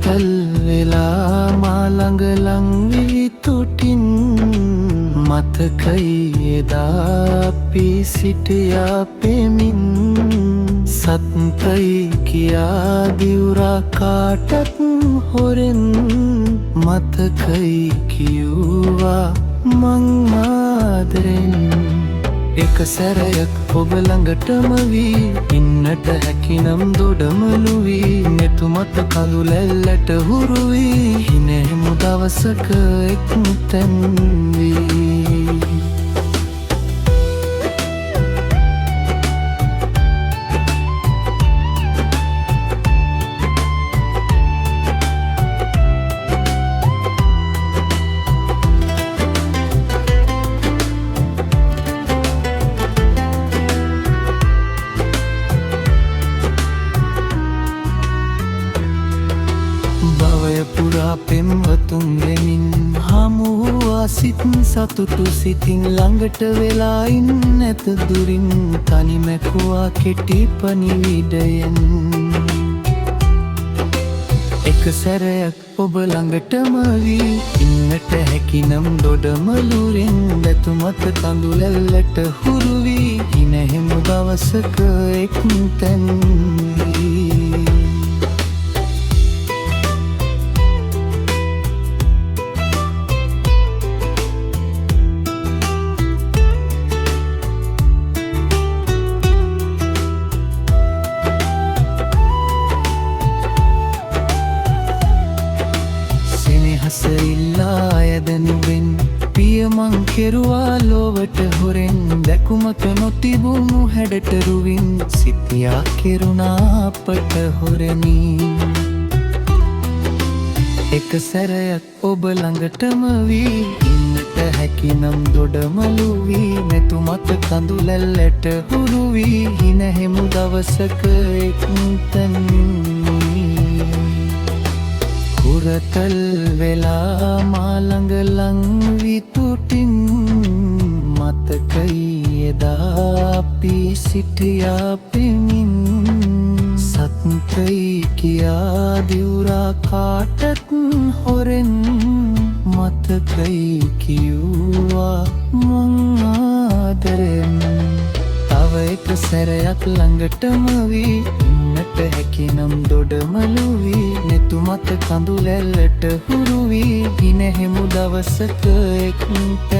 හුරතල් වෙලා මා ළඟ ලං වී තුටින් මතකයි එදා අපි සිටියා පෙමින් සත්පයි කියා දිවුරා කාටත් හොරෙන් මතකයි කිව්වා මං ආදරෙන් එක සැරයක් ඔබ ළඟටම වී ඉන්නට හැකිනම් දොඩමළු වී නෙතු මත කඳු ලැල්ලට හුරු වී හිනෙමු දවසක එක්තැන් වී පුරා පෙම්වතුන් වෙමින් හමුවා සිත් සතුටු සිතින් ළඟට වෙලා ඉන්නැත දුරින් තනිමැකුවා කෙටි පණිවිඩයෙන් එක සැරයක් ඔබ ළඟටම වී ඉන්නට හැකිනම් දොඩමළුරින් වැතුමත කඳු ලැල්ලට හුරු වී හිනෙමු දවසක එක්තැන් වී ඉල්ලා ඇදනුවෙන් පියමං කෙරුවා ලොවට හොරෙන් දැකුමක නොතිබුණු හැඩටරුවින් සිතියා කෙරුණා අපට හොරෙනි එක සැරයක් ඔබ ළඟටම වී ඉන්නට හැකිනම් දොඩමළු වී මෙතු මත කඳු ලැල්ලට හුරු වී හිනෙමු දවසක එක්තැන් හුරතල් වෙලා මා ළඟ ලං වී තුටින් මතකයි එදා අපි සිටියා පෙමින් සත්පයි කියා දිවුරා කාටත් හොරෙන් මතකයි කිව්වා මං ආදරෙන් තව එක සැරයක් ළඟටම වී ඉන්නට හැකිනම් දොඩමළු වී නෙතු මත කඳු ලැල්ලට හුරු වී හිනෙමු දවසක එක්තැන්